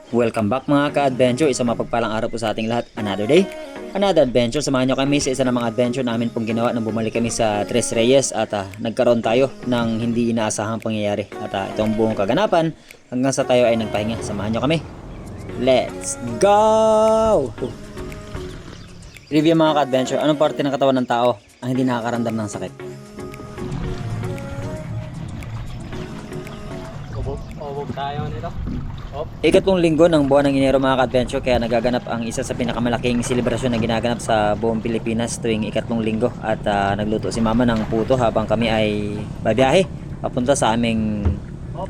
Welcome back mga ka-adventure, isang mapagpalang araw po sa ating lahat. Another day, another adventure. Samahan nyo kami sa isa ng mga adventure namin pong ginawa nang bumalik kami sa Tres Reyes at nagkaroon tayo ng hindi inaasahang pangyayari. At itong buong kaganapan hanggang sa tayo ay nagpahinga. Samahan nyo kami. Let's go! Review mga ka-adventure, anong parte ng katawan ng tao ang hindi nakakaramdam ng sakit? Ubog tayo nito. Ikatlong linggo ng buwan ng Enero mga ka-adventure, kaya nagaganap ang isa sa pinakamalaking selebrasyon na ginaganap sa buong Pilipinas tuwing ikatlong linggo. At nagluto si mama ng puto habang kami ay babiyahe papunta sa aming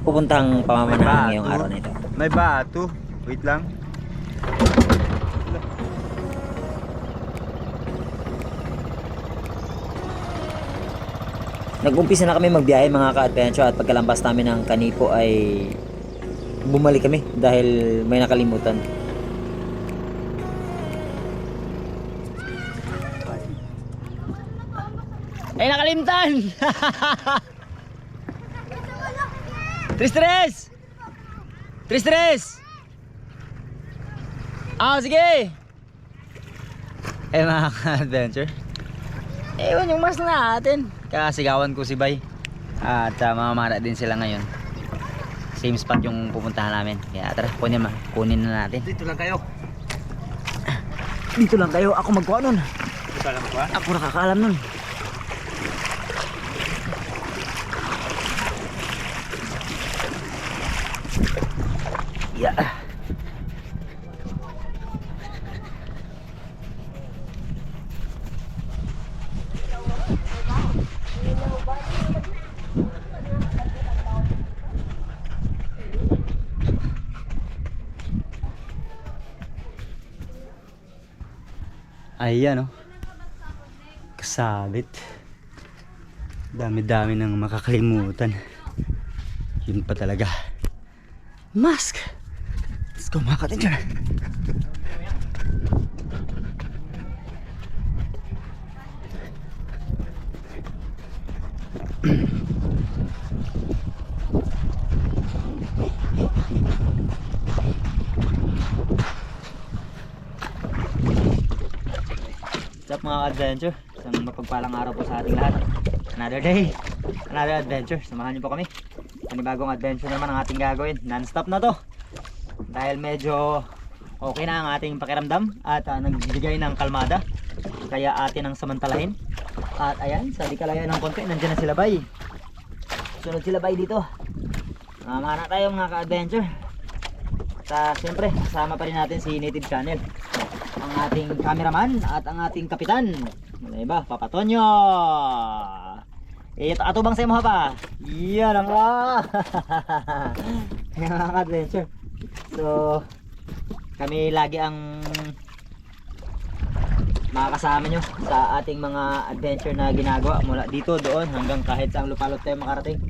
pupuntang pamamanahan ngayong araw na ito. May bato. Wait lang. Nag-umpisa na kami magbiyahe mga ka-adventure at pagkalampas namin ng Kanipo ay bumalik kami dahil may nakalimutan. Ay, nakalimutan! Tris! Tris! Sige! Eh mga ka-adventure, ewan yung mas natin. Kasigawan ko si Bay at mamamara din sila ngayon. Same spot yung pupuntahan namin. Kaya tara, kunin na natin. Dito lang kayo. Dito lang kayo, ako magkuha nun. Dito lang ba? Ako nakakaalam nun. Yeah. Ayan oh. Kasabit. Dami-dami nang makakalimutan. Yun pa talaga. Mask. Let's go mga ka-adventure. What's up mga adventure? Isang mapagpalang araw po sa ating lahat. Another day, another adventure. Samahan niyo po kami. Panibagong adventure naman ang ating gagawin. Non-stop na to. Dahil medyo okay na ang ating pakiramdam at nagbibigay ng kalmada. Kaya atin ang samantalahin. At ayan, sa di kalaya ng konti, nandiyan na sila Bay. Sunod sila Bay dito. Mamana tayo mga ka-adventure. Siyempre, kasama pa rin natin si Native Channel, ang ating cameraman at ang ating kapitan. Ano ba? Papa Tonyo. Ato bang sa'yo mo pa? Yan ang Yan mga ka-adventure. So, kami lagi ang makakasama nyo sa ating mga adventure na ginagawa mula dito, doon, hanggang kahit saang lupalot tayo makarating.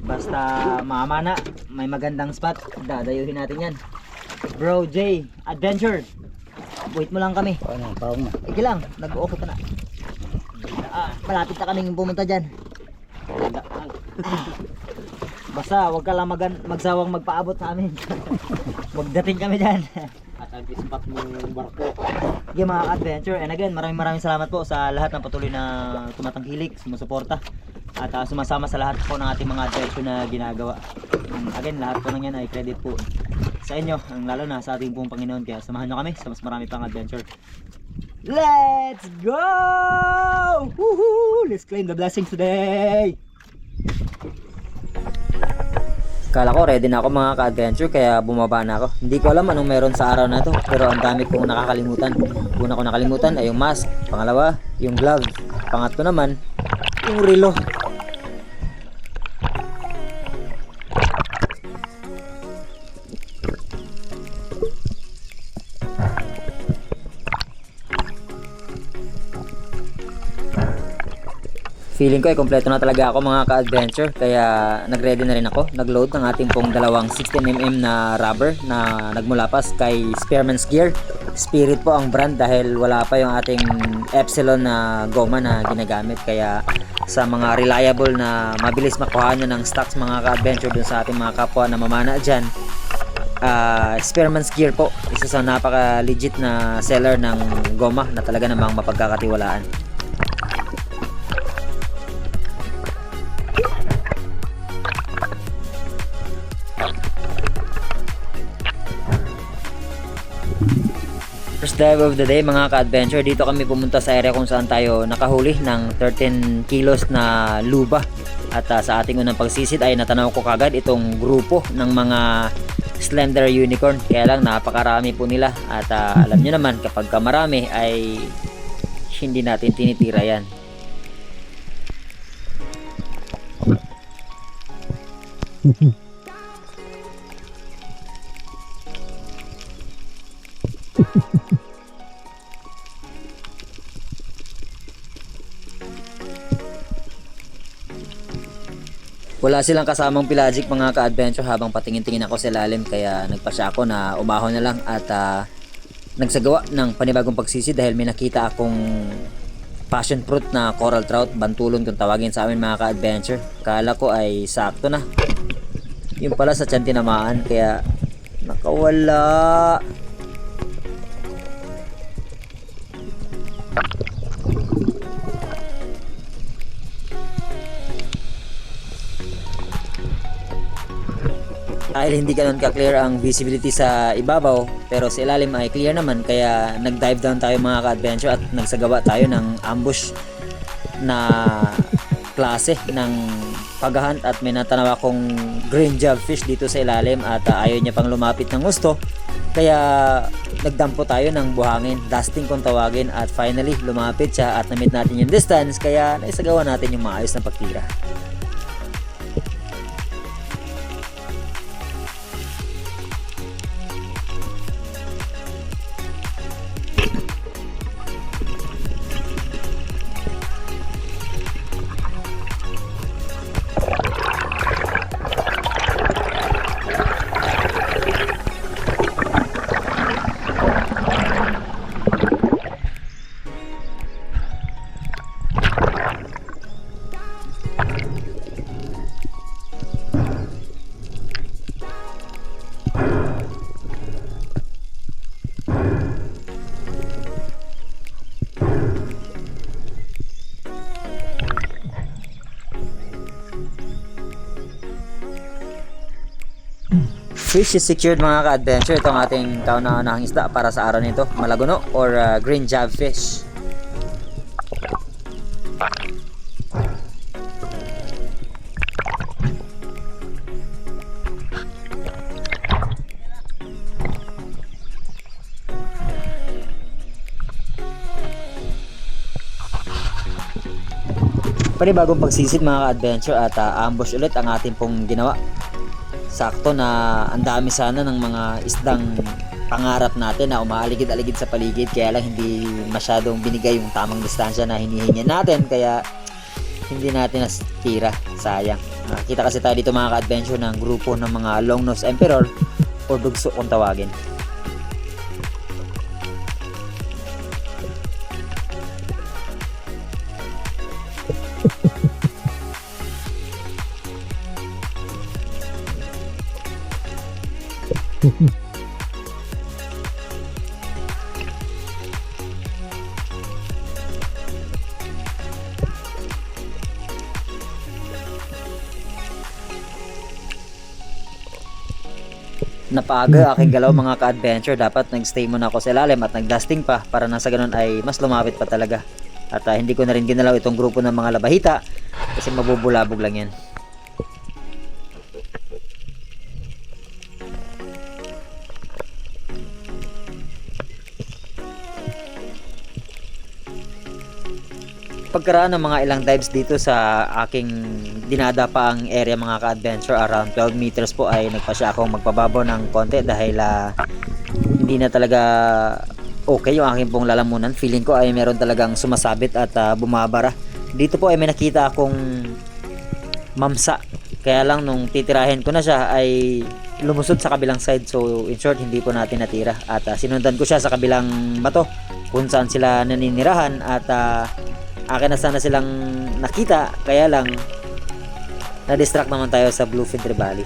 Basta mamana, may magandang spot, dadayuhin natin yan. Bro J Adventure, wait mo lang kami. Igi lang, nag-o-off ka na. Malapit na kaming pumunta dyan. Basta wag ka lang magsawang magpaabot sa amin. Magdating kami dyan. At ang spot mong barko. Okay mga adventure, and again maraming salamat po sa lahat ng patuloy na tumatangkilik, sumusuporta at sumasama sa lahat po ng ating mga adventure na ginagawa. Again, lahat po ng yan ay credit po sa inyo, lalo na sa ating pong Panginoon. Kaya samahan nyo kami sa mas marami pang adventure. Let's go! Woohoo! Let's claim the blessings today! Kala ko ready na ako mga ka-adventure, kaya bumaba na ako. Hindi ko alam anong meron sa araw na to, pero ang dami kong nakakalimutan. Una ko nakalimutan ay yung mask, pangalawa yung glove, pangatlo naman yung relo. Feeling ko ay kompleto na talaga ako mga ka-adventure, kaya nag-ready na rin ako. Nag-load ng ating pong dalawang 16mm na rubber na nagmula pa kay Spearman's Gear. Spirit po ang brand dahil wala pa yung ating Epsilon na goma na ginagamit. Kaya sa mga reliable na mabilis makuha nyo ng stocks mga ka-adventure dun sa ating mga kapwa na mamana dyan, Spearman's Gear po, isa sa napaka legit na seller ng goma na talaga namang mapagkakatiwalaan. First dive of the day mga ka-adventure, dito kami pumunta sa area kung saan tayo nakahuli ng 13 kilos na luba. At sa ating unang pagsisid ay natanaw ko kagad itong grupo ng mga slender unicorn. Kaya lang napakarami po nila. At alam nyo naman kapag marami ay hindi natin tinitira yan. Wala silang kasamang pelagic mga ka-adventure habang patingin-tingin ako sa ilalim, kaya nagpasya ako na umahon na lang at nagsagawa ng panibagong pagsisi dahil may nakita akong passion fruit na coral trout, bantulon kung tawagin sa amin mga ka-adventure. Kala ko ay sakto na, yung pala sa tiyan tinamaan kaya nakawala. Dahil hindi ganun ka-clear ang visibility sa ibabaw, pero sa ilalim ay clear naman, kaya nag-dive down tayo mga ka-adventure at nagsagawa tayo ng ambush na klase ng paghahunt. At may natanaw akong green jobfish dito sa ilalim at ayaw niya pang lumapit ng gusto, kaya nagdampo tayo ng buhangin, dusting kung tawagin, at finally lumapit siya at na-meet natin yung distance, kaya naisagawa natin yung maayos na pagtira. Fish is secured mga ka-adventure. Ito ang ating kauna-unahang isda para sa araw nito, malagono or green jobfish. Panibagong pagsisid mga ka-adventure at ambush ulit ang ating pong ginawa. Sakto na ang dami sana ng mga isdang pangarap natin na umaaligid-aligid sa paligid, kaya lang hindi masyadong binigay yung tamang distansya na hinihingi natin, kaya hindi natin nasitira, sayang. Kita kasi tayo dito mga ka-adventure ng grupo ng mga long-nosed emperor o dugso kung tawagin. Napaaga aking galaw mga ka-adventure. Dapat nag-stay muna ako sa ilalim at nag-dusting pa para nasa ganun ay mas lumapit pa talaga. At hindi ko na rin ginalaw itong grupo ng mga labahita kasi mabubulabog lang yan. Pagkaraan ng mga ilang dives dito sa aking dinadapaang area mga ka-adventure, around 12 meters po, ay nagpasya akong magpababaw ng konti dahil hindi na talaga okay yung aking pong lalamunan. Feeling ko ay meron talagang sumasabit at bumabara. Dito po ay may nakita akong mamsa, kaya lang nung titirahin ko na siya ay lumusod sa kabilang side, so in short hindi po natin natira at sinundan ko siya sa kabilang bato kung saan sila naninirahan at akin na sana silang nakita, kaya lang na-distract naman tayo sa Bluefin Trevally.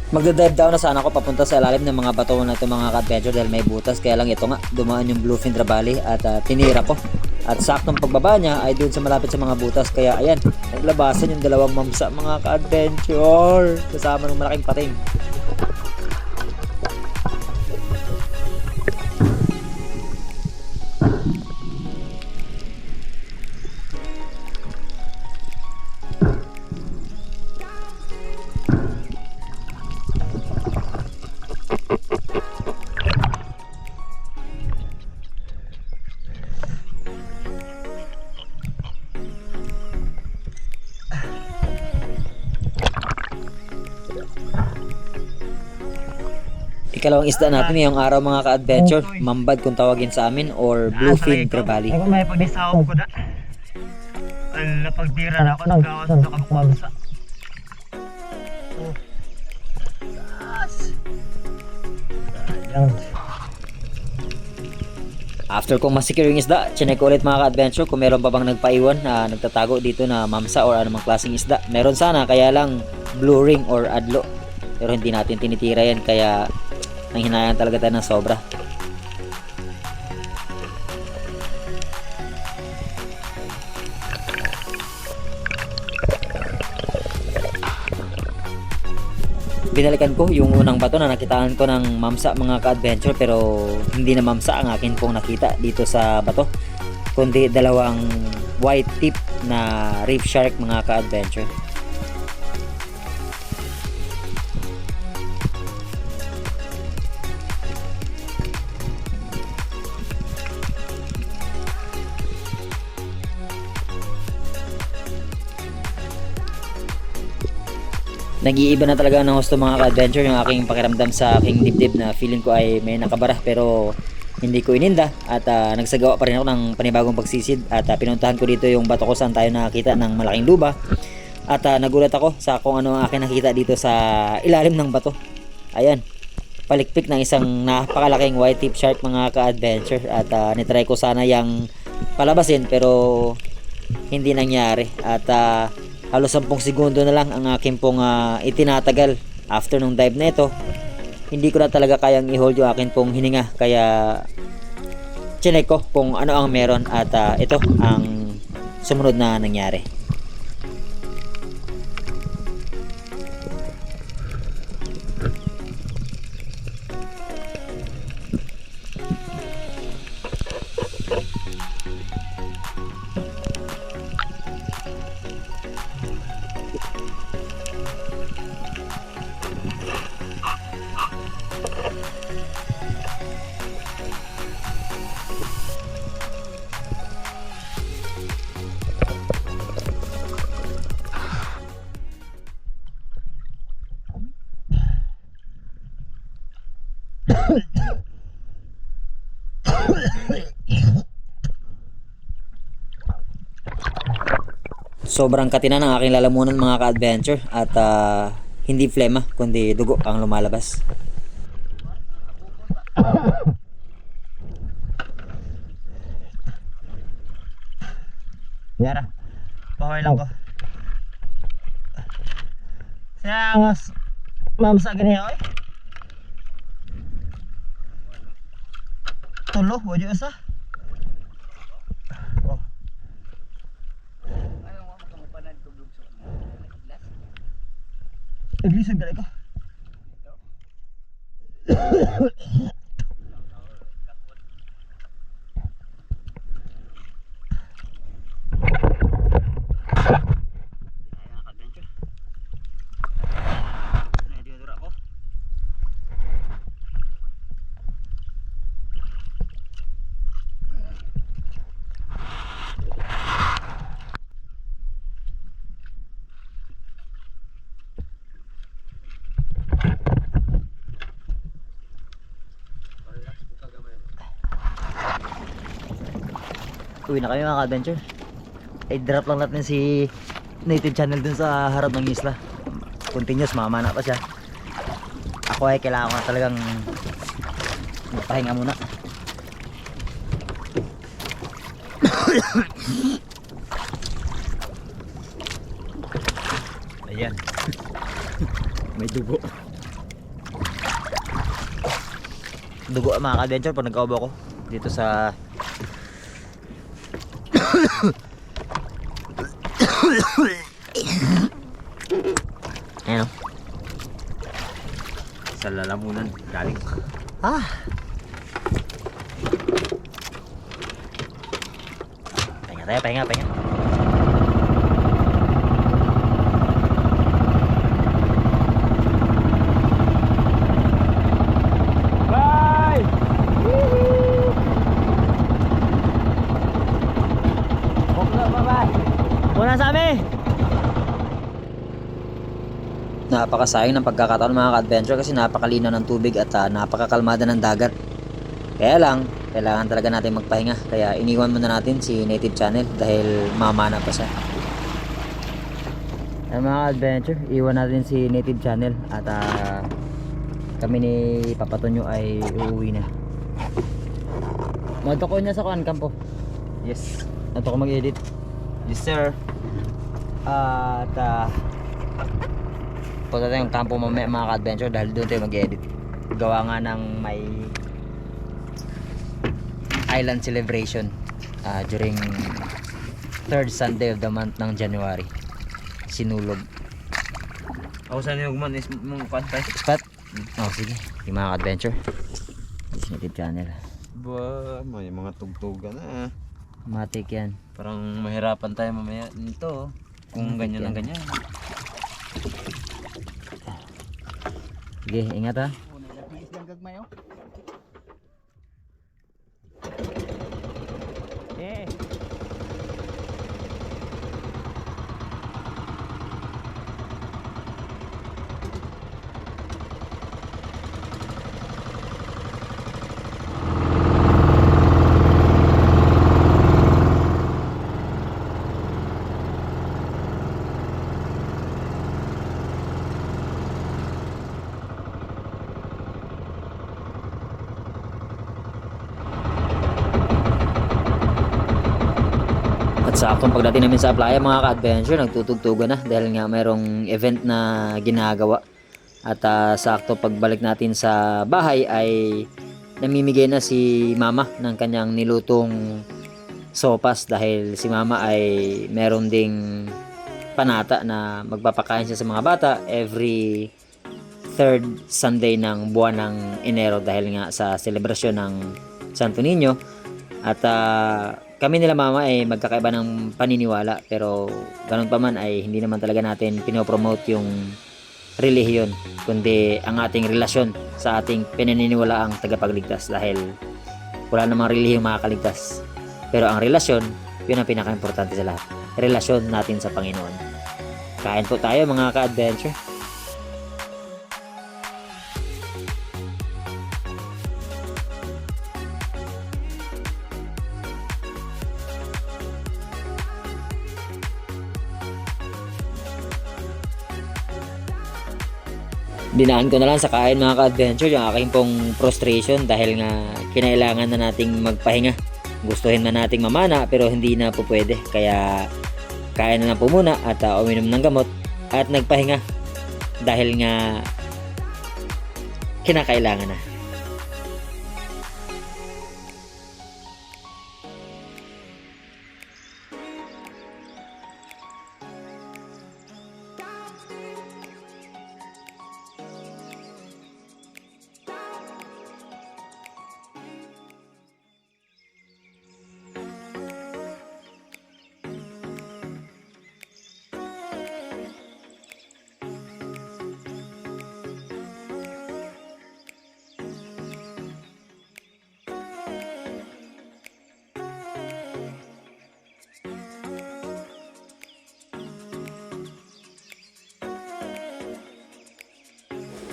Magda-dive down na sana ako papunta sa ilalim ng mga bato na ito mga ka-adventure dahil may butas. Kaya lang ito nga, dumaan yung Bluefin Trevally at tinira ko. At saktong pagbaba niya ay doon sa malapit sa mga butas. Kaya ayan, naglabasan yung dalawang mamsa mga ka-adventure. Kasama ng malaking pating. Ikalawang isda natin ngayong araw mga ka-adventure. Mambad kung tawagin sa amin or Bluefin Trevally. Ako may pagdisawag ko na. Ala, pagtira na ako ng gawas na kamukmamsa. After kong masecure yung isda, chinek ko ulit mga ka-adventure kung meron pa bang nagpaiwan na nagtatago dito na mamsa or anumang klaseng isda. Meron sana, kaya lang blue ring or adlo. Pero hindi natin tinitira yan kaya nanghinayang talaga tayo ng sobra. Binalikan ko yung unang bato na nakitaan ko ng mamsa mga ka-adventure pero hindi na mamsa ang akin pong nakita dito sa bato kundi dalawang white tip na reef shark mga ka-adventure. Nag-iiba na talaga ng gusto mga ka-adventure yung aking pakiramdam sa aking dibdib na feeling ko ay may nakabara pero hindi ko ininda at nagsagawa pa rin ako ng panibagong pagsisid at pinuntahan ko dito yung bato ko saan tayo nakakita ng malaking luba at nagulat ako sa kung ano ang aking nakita dito sa ilalim ng bato. Ayan, palikpik ng isang napakalaking white tip shark mga ka-adventure at nitry ko sana yung palabasin pero hindi nangyari at halos 10 segundo na lang ang aking pong itinatagal after nung dive na ito. Hindi ko na talaga kayang i-hold yung akin pong hininga kaya chinek ko kung ano ang meron at ito ang sumunod na nangyari. Sobrang katina ng aking lalamunan mga ka-adventure at hindi flema kundi dugo ang lumalabas. Yara, paway lang ko. Saya ngas mamsa gini oy. Tulo, wajah usah. Oh. Iglisod gali ko. Uwi na kami mga ka-adventure. I-drop lang natin si native channel dun sa harap ng isla. Continuous, mamana pa siya. Ako ay kailangan ko na talagang magpahinga muna. Ayan. May dugo. Dugo ang mga ka-adventure pag nagkaubo ko dito sa ayan o. Sa lalamunan galing. Pahinga tayo, pahinga. Bye! Bye-bye! Muna sa amin! Napakasayang ng pagkakataon mga ka-adventure kasi napakalinaw ng tubig at napakakalmada ng dagat. Kaya lang, kailangan talaga natin magpahinga. Kaya iniwan muna natin si Native Channel dahil mamana pa siya. Ay mga adventure, iwan natin si Native Channel at kami ni Papa Tonyo ay uuwi na. Madto ko niya sa kuan kampo. Yes. Madto ko mag-edit. Yes sir. At punta tayong kampo mamaya mga ka-adventure dahil doon tayo mag-edit. Gawa nga ng may island celebration during 3rd Sunday of the month ng January. Sinulog. Ako saan yung man is mong pantay? Spot? Oh sige. Yung mga ka-adventure. This Native Channel. Ba, may mga tugtugan na. Matik yan. Parang mahirapan tayo mamaya nito. Kung ganyan ang ganyan. Sige, ingat ha. Yeah. Sa aktong pagdating namin sa playa mga ka-adventure, nagtutugtugan na dahil nga mayroong event na ginagawa. At sa aktong pagbalik natin sa bahay ay namimigay na si mama ng kanyang nilutong sopas dahil si mama ay meron ding panata na magpapakain siya sa mga bata every 3rd Sunday ng buwan ng Enero dahil nga sa selebrasyon ng Santo Niño. At kami nila mama ay magkakaiba ng paniniwala pero ganun pa man ay hindi naman talaga natin pinopromote yung relihiyon kundi ang ating relasyon sa ating pinaniniwalaang tagapagligtas dahil wala namang relihiyong makakaligtas pero ang relasyon yun ang pinaka-importante sa lahat, relasyon natin sa Panginoon. Kain po tayo mga ka-adventure. Dinaan ko na lang sa kain mga ka-adventure yung aking pong frustration dahil nga kinailangan na nating magpahinga. Gustuhin na nating mamana pero hindi na po pwede. Kaya kain na lang po muna at uminom ng gamot at nagpahinga dahil nga kinakailangan na.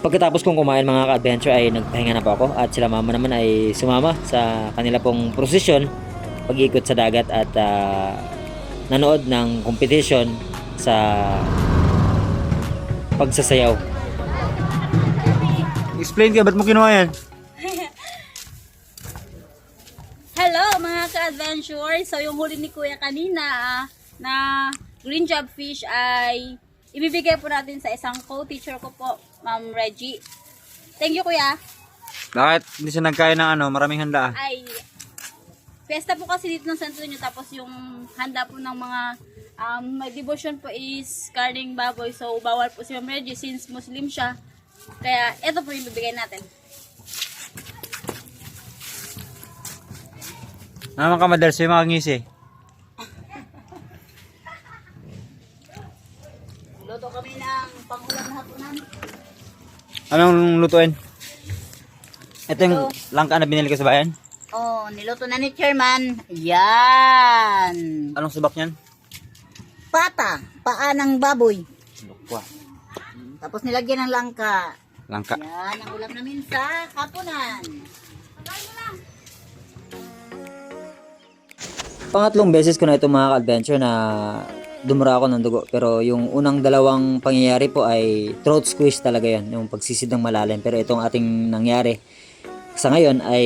Pagkatapos kong kumain mga ka-adventure ay nagpahinga na po ako at sila mama naman ay sumama sa kanila pong prosesyon pag-ikot sa dagat at nanood ng competition sa pagsasayaw. Explain ka, ba't mo kinuha yan? Hello mga ka-adventure! So yung huli ni Kuya kanina na green jobfish ay ibibigay po natin sa isang co-teacher ko po, Ma'am Reggie. Thank you, Kuya. Bakit hindi siya nagkain ng maraming handa? Ay, fiesta po kasi dito ng Santo Niño, tapos yung handa po ng mga may devotion po is karning baboy. So, bawal po si Ma'am Reggie since Muslim siya. Kaya, ito po yung bibigay natin. Naman ka madalas yung mga ngisi. Luto kami ng pangulam na hapunan. Anong lutuin? Ito yung Ito. langka na binili ko sa bayan. Oh, niluto na ni Chairman. Yan. Anong subak niyan? Pata, paa ng baboy. Lukwa. Tapos nilagyan ng langka. Langka. Yan, ang ulam namin sa hapunan. Pangatlong beses ko na ito mga ka-adventure na dumura ako ng dugo. Pero yung unang dalawang pangyayari po ay throat squeeze talaga yan. Yung pagsisid ng malalim. Pero itong ating nangyari sa ngayon ay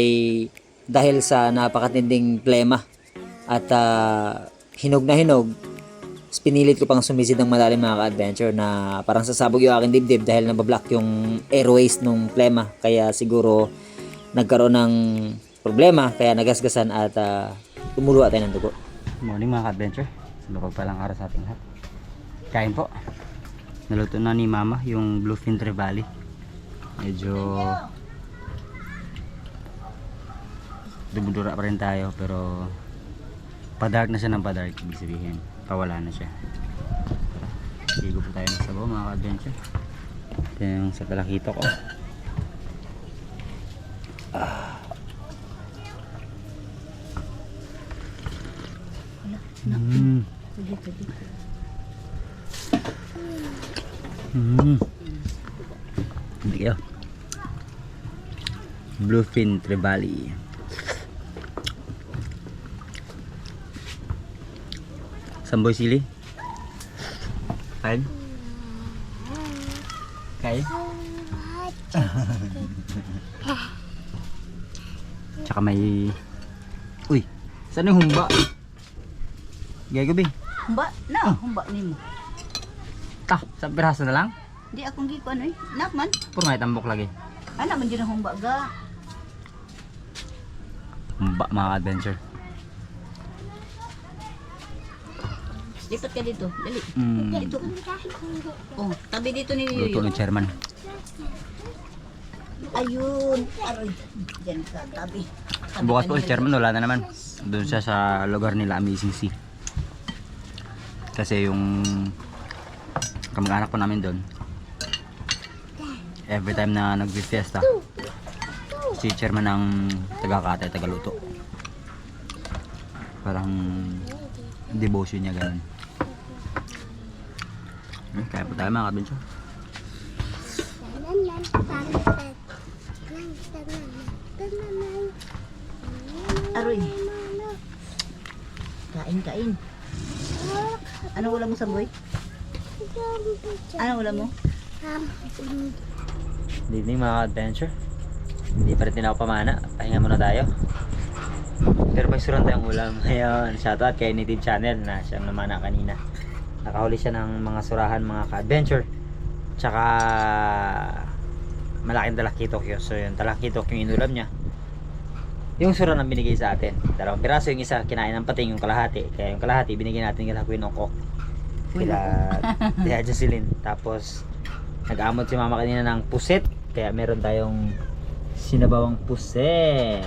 dahil sa napakatinding plema at hinog na hinog, pinilit ko pang sumisid ng malalim mga ka-adventure na parang sasabog yung aking dibdib dahil nabablock yung airways nung plema. Kaya siguro nagkaroon ng problema kaya nagasgasan at tumuluwa tayo ng dugo. Morning mga ka-adventure. Lupag palang araw sa ating lahat. Kain po. Naluto na ni Mama yung bluefin trevally. Medyo dumudura pa rin tayo pero pa-dark na siya ng pa-dark. Ibig sabihin, pawala na siya. Sigo po tayo ng sabaw mga ka-adventure. Ito yung sa talakito ko. Hindi kayo. Bluefin trevally. Samboy sili. Kain. Kain. Tsaka may... Uy! Saan yung humba? Gaya gabi. Humba na, humba nimo. Sa piraso na lang? Di akong giko ano eh. Nakman. Puro may tambok lagi. Ana man dyan ang humba ga. Humba mga adventure. Lipat ka dito. Dali. Mm. Dito. Oh, tabi dito ni Luto ng chairman. Ayun. Aroy. Diyan ka, tabi. Bukas po si chairman wala na naman. Doon siya sa lugar nila Amazing Sea. Kasi yung kamag-anak po namin doon, every time na nag-fiesta, si chairman ng taga-katay, taga-luto. Parang devotion niya ganun. Kaya po tayo mga ka-adventure. Aroy. Kain. Ano ulam mo sa boy? Ano ulam mo? Good evening mga adventure. Hindi pa rin ako pamana. Pahinga muna tayo. Pero may suran tayong ulam. Ngayon, shoutout kay Native Channel na siyang namana kanina. Nakahuli siya ng mga surahan mga ka-adventure. Tsaka malaking talakitok yun. So yung talakitok yung inulam niya. Yung suran ang binigay sa atin. 2 piraso, yung isa kinain ng pating, yung kalahati. Kaya yung kalahati binigyan natin kila Quinocok. Kila Tia Jocelyn. Tapos nag-amot si Mama kanina ng puset. Kaya meron tayong sinabawang puset.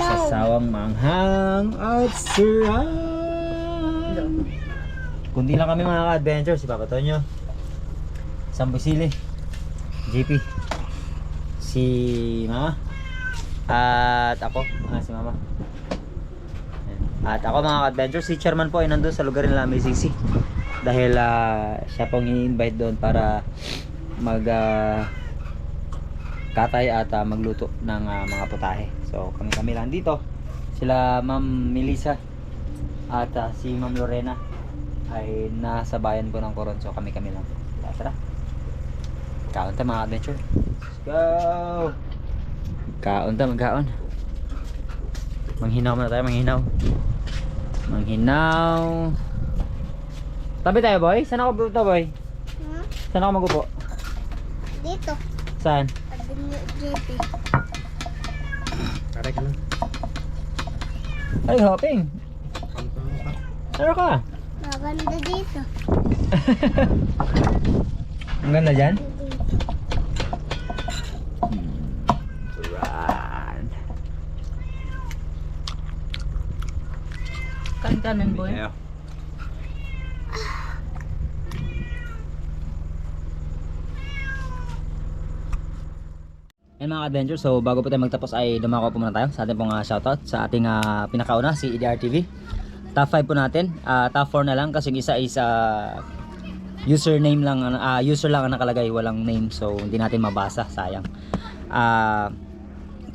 Sasawang manghang at sarap. Kundi lang kami mga ka-adventure. Si Papa Tonyo, Samboy Sili, JP, si Mama, at ako, si Mama. At ako mga ka-adventure, si Chairman po ay nandun sa lugar nila Amazing Sea. Dahil siya pong i-invite doon para mag katay at magluto ng mga putahe. So kami lang dito. Sila Ma'am Melissa at si Ma'am Lorena ay nasa bayan po ng Coron. So kami lang. Tara. Kaon ta mga adventure. Let's go. Kaon ta, magkaon. Manghinaw muna tayo, manghinaw. Tabi tayo, boy. Saan ako pupunta, boy? Saan ako magupo? Dito. Saan? Avenue JP. Taray ka lang. Ay, hopping. Ano ka? Maganda dito. Ang ganda dyan? Dito. Run. Kanin boy. Yeah. Ayun mga adventure, so bago po tayo magtapos ay dumako po muna tayo sa ating pong shoutout sa ating pinakauna, si EDR TV. Top 5 po natin, top 4 na lang kasi yung isa is username lang, user lang ang nakalagay, walang name, so hindi natin mabasa, sayang.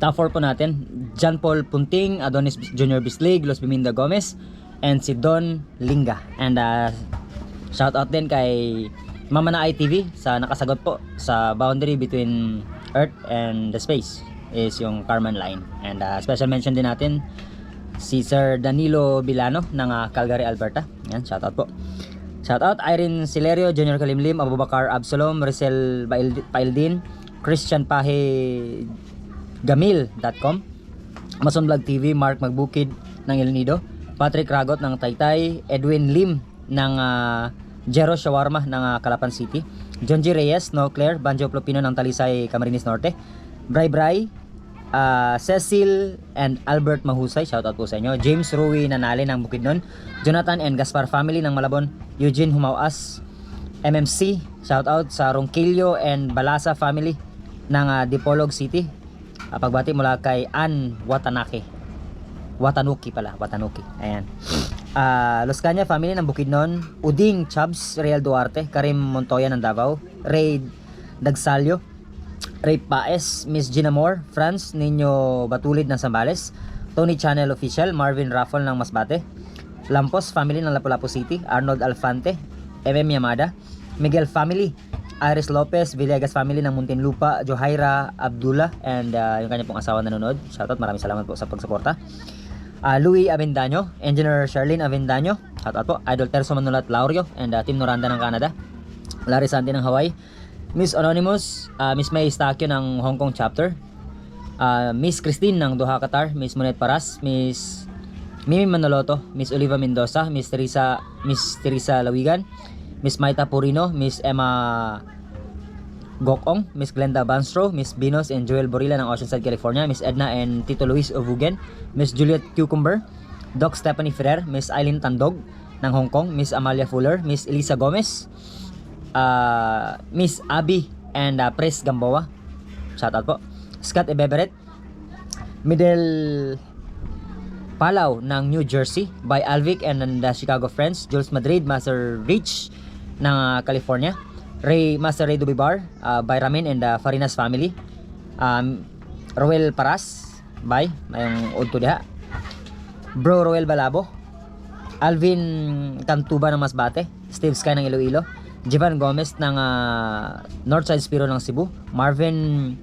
Top 4 po natin, John Paul Punting, Adonis Junior Bislig, Los Biminda Gomez, and si Don Linga. And shoutout din kay Mama na ITV sa nakasagot po sa boundary between Earth and the space is yung Carman line. And special mention din natin si Sir Danilo Bilano ng Calgary, Alberta. Yan, shoutout po. Shoutout Irene Silerio, Junior Kalimlim, Abubakar Absalom, Maricel Paildin, Christian Pahe Gamil.com, Mason Vlog TV, Mark Magbukid ng El Nido, Patrick Ragot ng Taytay, Edwin Lim ng Jero Shawarma ng Calapan City, John G. Reyes, No Claire, Banjo Plopino ng Talisay, Camarines Norte, Bray, Cecil and Albert Mahusay, shoutout po sa inyo, James Rui Nanali ng Bukidnon, Jonathan and Gaspar family ng Malabon, Eugene Humawas, MMC, shoutout sa Ronquillo and Balasa family ng Dipolog City. Pagbati mula kay Ann Watanuki, ayan. Los Caña family ng Bukidnon, Uding Chabs, Real Duarte, Karim Montoya ng Davao, Ray Dagsalyo, Ray Paes, Miss Gina Moore, Franz Niño Batulid ng Zambales, Tony Channel Official, Marvin Raffol ng Masbate, Lampos family ng Lapu-Lapu City, Arnold Alfante, Yamada, Miguel family, Iris Lopez, Villegas family ng Muntinlupa, Johaira Abdullah, and yung kanya pong asawa nanonood. Shoutout, maraming salamat po sa pagsuporta. Louis Avendaño, Engineer Charlene Avendaño, shoutout po. Idol Terzo Manulat Laurio, and Team Noranda ng Canada, Larry Santi ng Hawaii, Miss Anonymous, Miss May Stakyo ng Hong Kong chapter, Miss Christine ng Doha, Qatar, Miss Monet Paras, Miss Mimi Manoloto, Miss Oliva Mendoza, Miss Teresa Lawigan, Miss Maita Purino, Miss Emma Gokong, Miss Glenda Banstro, Miss Binos and Joel Borilla ng Oceanside, California, Miss Edna and Tito Luis Ovugen, Miss Juliet Cucumber, Doc Stephanie Ferrer, Miss Eileen Tandog ng Hong Kong, Miss Amalia Fuller, Miss Elisa Gomez, Miss Abby and Pres Gamboa, shoutout po. Scott Ebeberet, Middle Palaw ng New Jersey, by Alvic and the Chicago Friends, Jules Madrid, Master Rich ng California, Master Ray Dubibar, by Ramin and the Farinas family, Roel Paras, by mayong Udto diha, Bro Roel Balabo, Alvin Cantuba ng Masbate, Steve Sky ng Iloilo, Jivan Gomez ng Northside Spiro ng Cebu, Marvin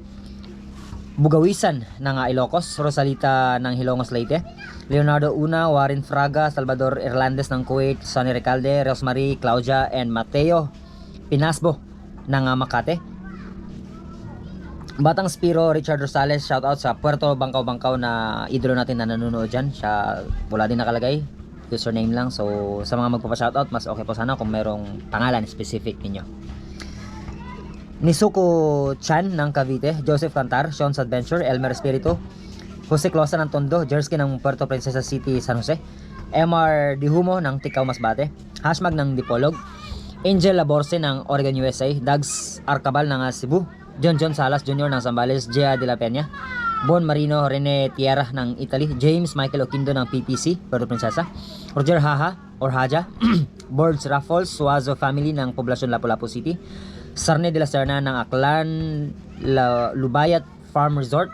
Bugawisan ng Ilocos, Rosalita ng Hilongos Leyte, Leonardo Una, Warren Fraga, Salvador Irlandes ng Kuwait, Sonny Recalde, Rosemary, Claudia and Mateo Pinasbo ng Makati, Batang Spiro, Richard Rosales, shoutout sa Puerto Bangkaw na idolo natin na nanonood dyan. Siya wala din nakalagay, username lang. So sa mga magpapa-shoutout, mas okay po sana kung merong pangalan specific ninyo. Nisuko Chan ng Cavite, Joseph Cantar, Sean's Adventure, Elmer Espiritu, Jose Closa ng Tondo, Jersey ng Puerto Princesa City, San Jose, MR Dihumo ng Tikaw, Masbate, Hashmag ng Dipolog, Angel Laborse ng Oregon, USA, Dags Arcabal ng Cebu, John Salas Jr. ng Zambales, Gia de la Peña, Bon Marino, Rene Tierra ng Italy, James Michael Oquindo ng PPC, Puerto Princesa, Roger Haha or Haja, Birds Raffles, Suazo family ng Poblacion Lapu-Lapu City, Sarne de la Serna ng Aklan, Lubayat Farm Resort,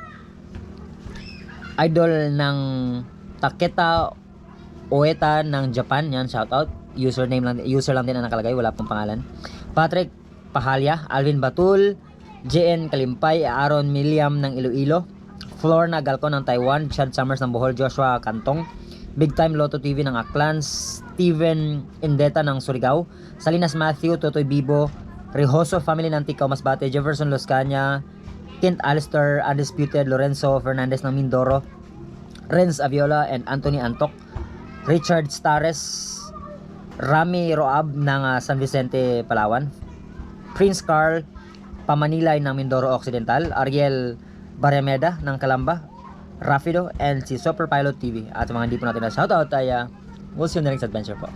Idol ng Taketa Oeta ng Japan, yan shoutout. User lang din ang nakalagay, wala pong pangalan. Patrick Pahalya, Alvin Batul, JN Kalimpay, Aaron Miliam ng Iloilo, Florna Galcon ng Taiwan, Chad Summers ng Bohol, Joshua Kantong, Big Time Lotto TV ng Aklan, Steven Indeta ng Surigao, Salinas Matthew, Totoy Bibo, Rehoso Family ng Tikaw Masbate, Jefferson Los Caña, Kent Alistair, Undisputed, Lorenzo Fernandez ng Mindoro, Renz Aviola and Anthony Antok, Richard Stares, Rami Roab ng San Vicente, Palawan, Prince Carl Pamanilay ng Mindoro Occidental, Ariel Barriameda ng Calamba, Rafido, and si Super Pilot TV. At sa mga hindi po natin na shoutout ay we'll see you in the next adventure po.